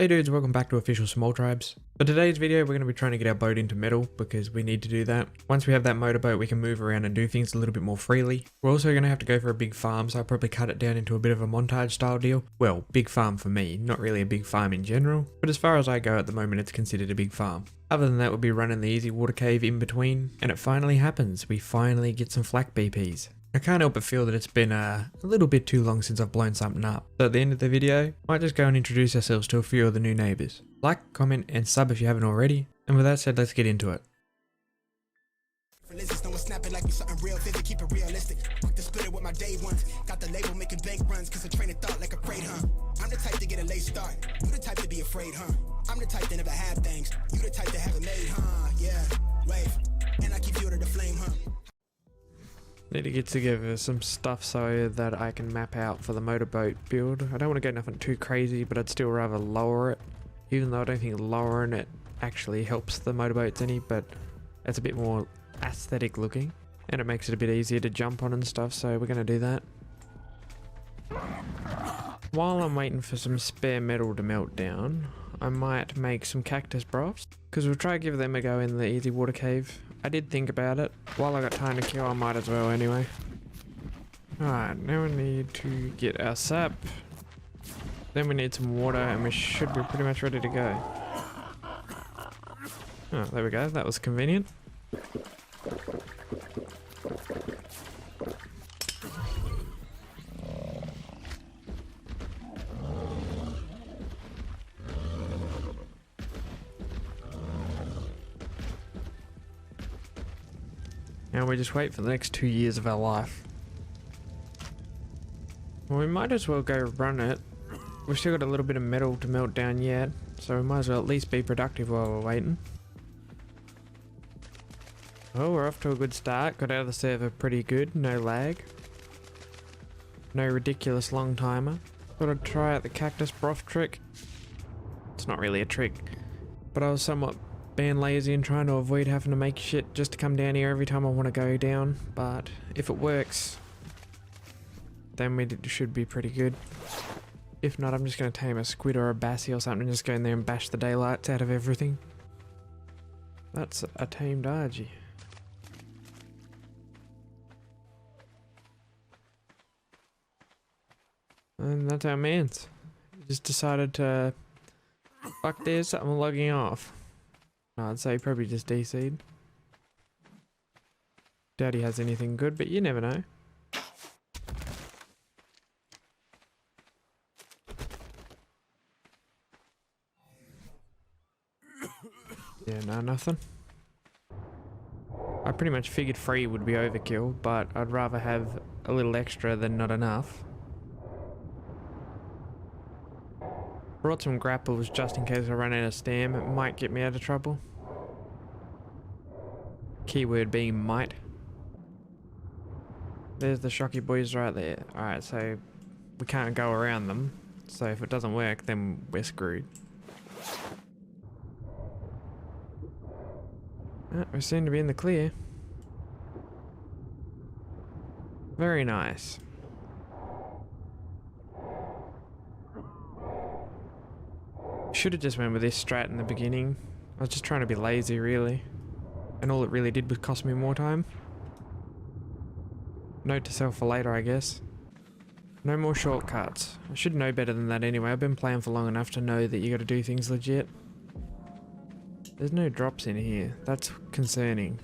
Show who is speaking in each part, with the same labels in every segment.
Speaker 1: Hey dudes, welcome back to Official Small Tribes. For today's video, we're going to be trying to get our boat into metal because we need to do that. Once we have that motorboat, we can move around and do things a little bit more freely. We're also going to have to go for a big farm, so I'll probably cut it down into a bit of a montage style deal. Well, big farm for me, not really a big farm in general, but as far as I go at the moment, it's considered a big farm. Other than that, we'll be running the easy water cave in between, and it finally happens. We finally get some FLAK BPs. I can't help but feel that it's been a little bit too long since I've blown something up. So at the end of the video, I might just go and introduce ourselves to a few of the new neighbours. Like, comment and sub if you haven't already. And with that said, let's get into it. Snapping like something real, keep it realistic. The split with my day ones. Got the label making bank runs, cause I train of thought like a crate, huh? I'm the type to get a late start. You the type to be afraid, huh? I'm the type that never had things. You the type to have it made, huh? Yeah, wave. And I keep fuel to the flame, huh? Need to get together some stuff so that I can map out for the motorboat build. I don't want to go nothing too crazy, but I'd still rather lower it. Even though I don't think lowering it actually helps the motorboats any, but it's a bit more aesthetic looking and it makes it a bit easier to jump on and stuff, so we're going to do that. While I'm waiting for some spare metal to melt down, I might make some cactus broths because we'll try to give them a go in the easy water cave. I did think about it. While I got time to kill, I might as well anyway. Alright, now we need to get our sap. Then we need some water and we should be pretty much ready to go. Oh, there we go. That was convenient. Now we just wait for the next 2 years of our life. Well, we might as well go run it. We've still got a little bit of metal to melt down yet, so we might as well at least be productive while we're waiting. Oh, we're off to a good start. Got out of the server pretty good, no lag. No ridiculous long timer. Thought I'd try out the cactus broth trick. It's not really a trick, but I was somewhat being lazy and trying to avoid having to make shit just to come down here every time I want to go down, but if it works, then we should be pretty good. If not, I'm just going to tame a squid or a bassie or something and just go in there and bash the daylights out of everything. That's a tamed Argy. And that's our man's. He just decided to fuck this, I'm logging off. No, I'd say probably just DC'd. Doubt he has anything good, but you never know. Yeah, no, nothing. I pretty much figured free would be overkill, but I'd rather have a little extra than not enough. Brought some grapples just in case I run out of stam. It might get me out of trouble. Keyword being might. There's the shocky boys right there. Alright, so we can't go around them. So if it doesn't work, then we're screwed. We seem to be in the clear. Very nice. Should have just went with this strat in the beginning. I was just trying to be lazy, really. And all it really did was cost me more time. Note to self for later, I guess. No more shortcuts. I should know better than that anyway. I've been playing for long enough to know that you gotta do things legit. There's no drops in here. That's concerning.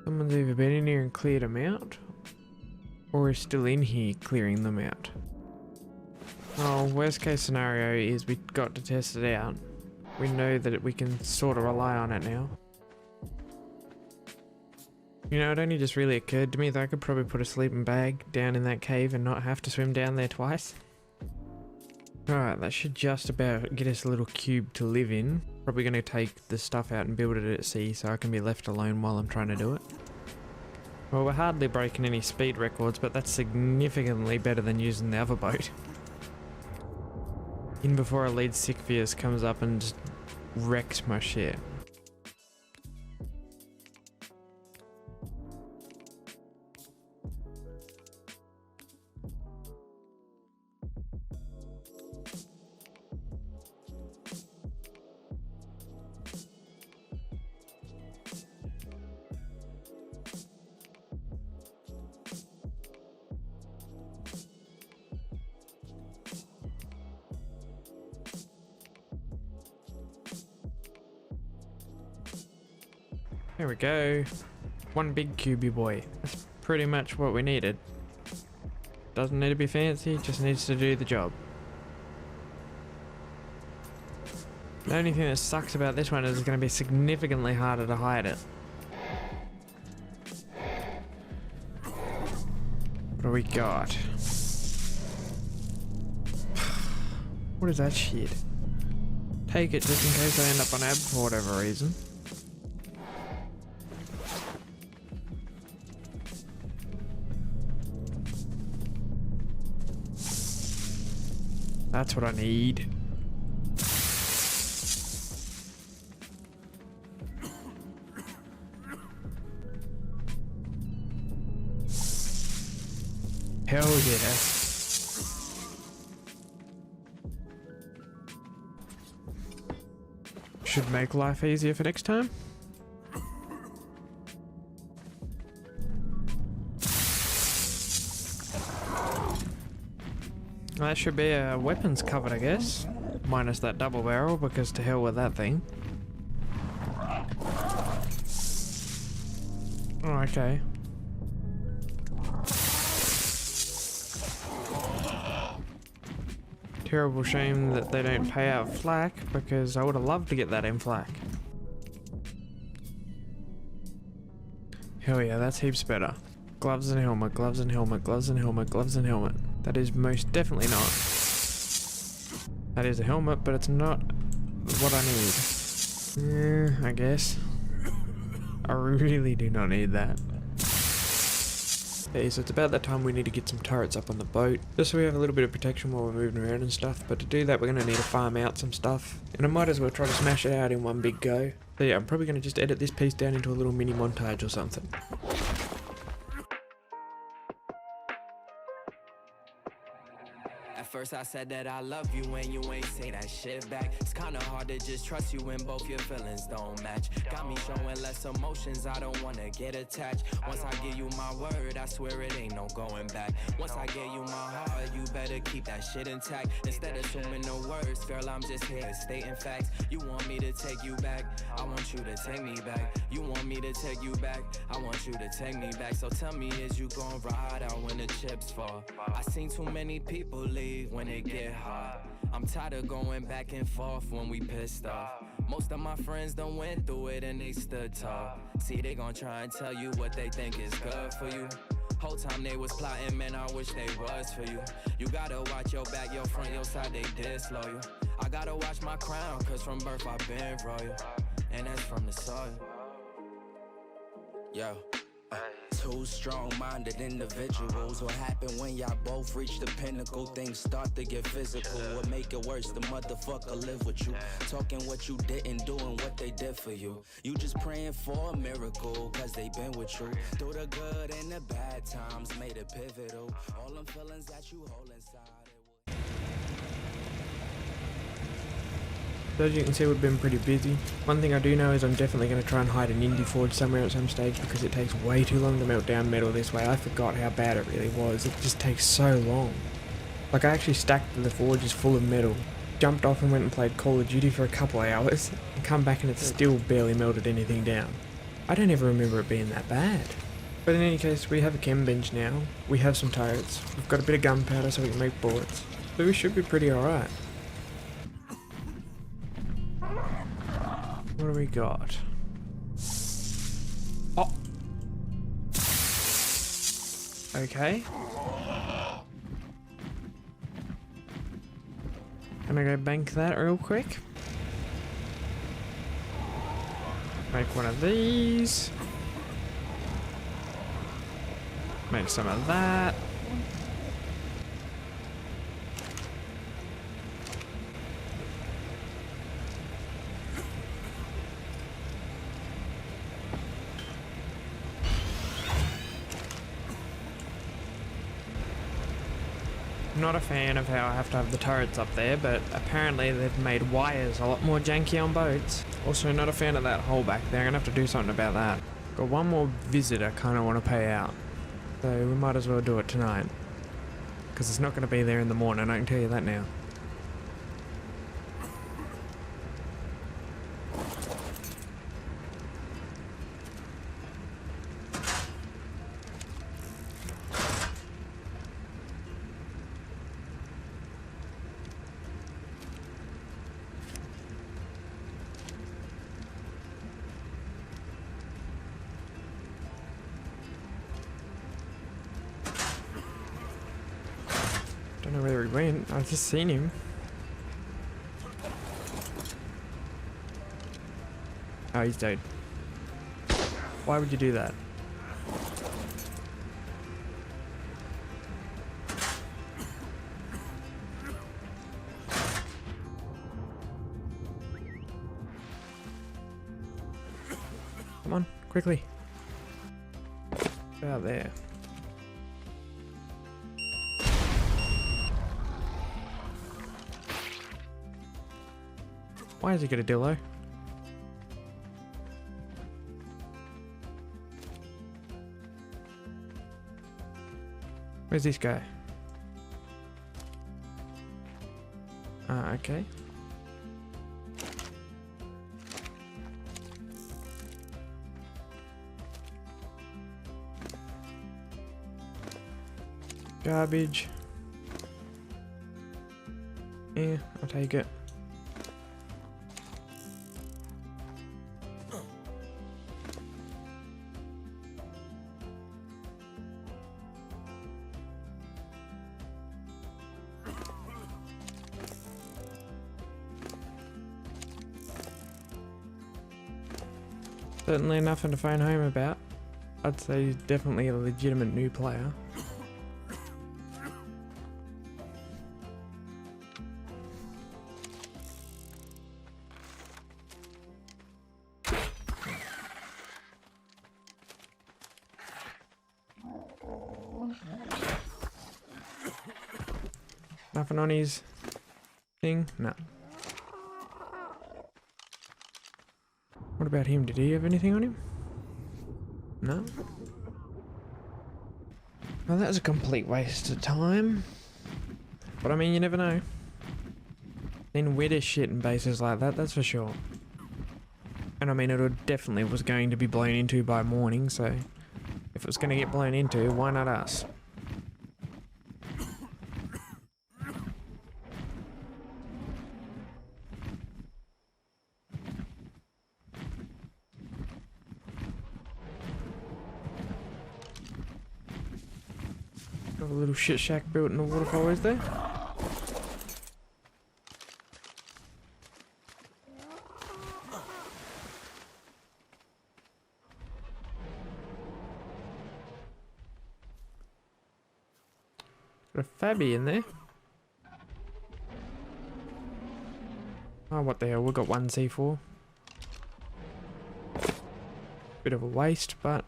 Speaker 1: Someone's either been in here and cleared them out, or is still in here clearing them out. Oh, worst case scenario is we got to test it out. We know that we can sort of rely on it now. You know, it only just really occurred to me that I could probably put a sleeping bag down in that cave and not have to swim down there twice. Alright, that should just about get us a little cube to live in. Probably going to take the stuff out and build it at sea so I can be left alone while I'm trying to do it. Well, we're hardly breaking any speed records, but that's significantly better than using the other boat. In before our lead Sickvius comes up and just wrecks my shit. There we go. One big cubey boy. That's pretty much what we needed. Doesn't need to be fancy, just needs to do the job. The only thing that sucks about this one is it's going to be significantly harder to hide it. What do we got? What is that shit? Take it just in case I end up on ab for whatever reason. That's what I need. Hell yeah. Should make life easier for next time. That should be a weapons cupboard, I guess. Minus that double barrel, because to hell with that thing. Oh, okay. Terrible shame that they don't pay out FLAK, because I would have loved to get that in FLAK. Hell yeah, that's heaps better. Gloves and helmet, gloves and helmet, gloves and helmet, gloves and helmet. That is most definitely not. That is a helmet, but it's not what I need. I guess. I really do not need that. Okay, so it's about that time we need to get some turrets up on the boat, just so we have a little bit of protection while we're moving around and stuff, but to do that we're going to need to farm out some stuff, and I might as well try to smash it out in one big go. So yeah, I'm probably going to just edit this piece down into a little mini montage or something.
Speaker 2: First I said that I love you and you ain't say that shit back. It's kinda hard to just trust you when both your feelings don't match. Got me showing less emotions, I don't wanna get attached. Once I give you my word, I swear it ain't no going back. Once I gave you my heart, you better keep that shit intact. Instead of assuming no words, girl, I'm just here stating facts. You want me to take you back, I want you to take me back. You want me to take you back, I want you to take me back. So tell me, is you gon' ride out when the chips fall? I seen too many people leave when it get hot. I'm tired of going back and forth when we pissed off. Most of my friends done went through it and they stood tall. See, they gon' try and tell you what they think is good for you. Whole time they was plotting, man, I wish they was for you. You gotta watch your back, your front, your side, they disloyal. I gotta watch my crown, cause from birth I've been royal. And that's from the soil. Yo. Two strong-minded individuals. What happened when y'all both reach the pinnacle? Things start to get physical. What make it worse, the motherfucker live with you, talking what you didn't do and what they did for you. You just praying for a miracle, cause they been with you through the good and the bad times, made it pivotal. All them feelings that you hold inside.
Speaker 1: So as you can see, we've been pretty busy. One thing I do know is I'm definitely going to try and hide an indie forge somewhere at some stage, because it takes way too long to melt down metal this way. I forgot how bad it really was. It just takes so long. Like, I actually stacked the forges full of metal, jumped off and went and played Call of Duty for a couple of hours, and come back and it's still barely melted anything down. I don't ever remember it being that bad. But in any case, we have a chem bench now, we have some turrets, we've got a bit of gunpowder so we can make bullets, so we should be pretty alright. What do we got? Oh! Okay. Gonna go bank that real quick. Make one of these. Make some of that. Not a fan of how I have to have the turrets up there, but apparently they've made wires a lot more janky on boats. Also not a fan of that hole back there. I'm gonna have to do something about that. Got one more visit I kind of want to pay out, so we might as well do it tonight, because it's not going to be there in the morning, I can tell you that now. Don't know where he went. I've just seen him. Oh, he's dead. Why would you do that? Come on, quickly. Get out there. Why does he get a dillo? Where's this guy? Okay. Garbage. Yeah, I'll take it. Certainly nothing to phone home about. I'd say he's definitely a legitimate new player. Nothing on his thing? No. What about him? Did he have anything on him? No? Well, that was a complete waste of time. But I mean, you never know. Then weirder shit in bases like that, that's for sure. And I mean, it definitely was going to be blown into by morning, so if it was going to get blown into, why not us? Got a little shit shack built in the waterfall, is there? Got a Fabby in there. Oh, what the hell, we've got one C4. Bit of a waste, but...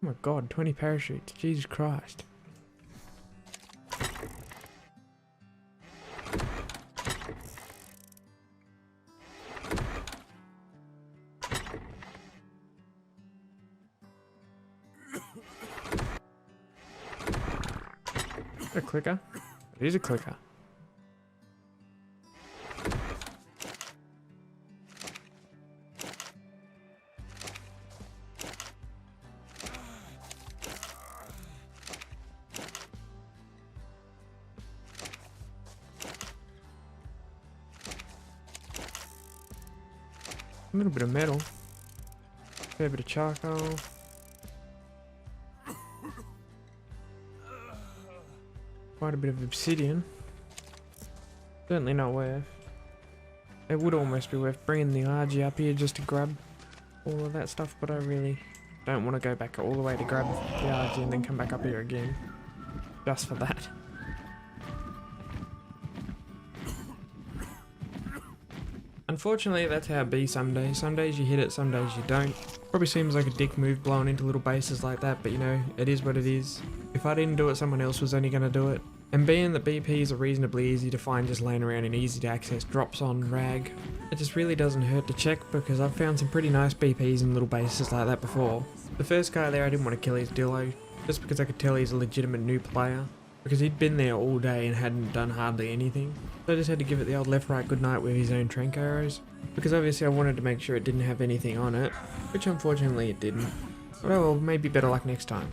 Speaker 1: Oh my god, 20 parachutes, Jesus Christ. A clicker? It is a clicker. A little bit of metal. Fair bit of charcoal. Quite a bit of obsidian. Certainly not worth. It would almost be worth bringing the RG up here just to grab all of that stuff, but I really don't want to go back all the way to grab the RG and then come back up here again. Just for that. Unfortunately, that's how it be some days. Some days you hit it, some days you don't. Probably seems like a dick move blowing into little bases like that, but you know, it is what it is. If I didn't do it, someone else was only going to do it. And being that BPs are reasonably easy to find just laying around in easy to access drops on rag, it just really doesn't hurt to check because I've found some pretty nice BPs in little bases like that before. The first guy there, I didn't want to kill his Dillo, just because I could tell he's a legitimate new player. Because he'd been there all day and hadn't done hardly anything. So I just had to give it the old left right goodnight with his own trank arrows. Because obviously I wanted to make sure it didn't have anything on it, which unfortunately it didn't. But oh well, maybe better luck next time.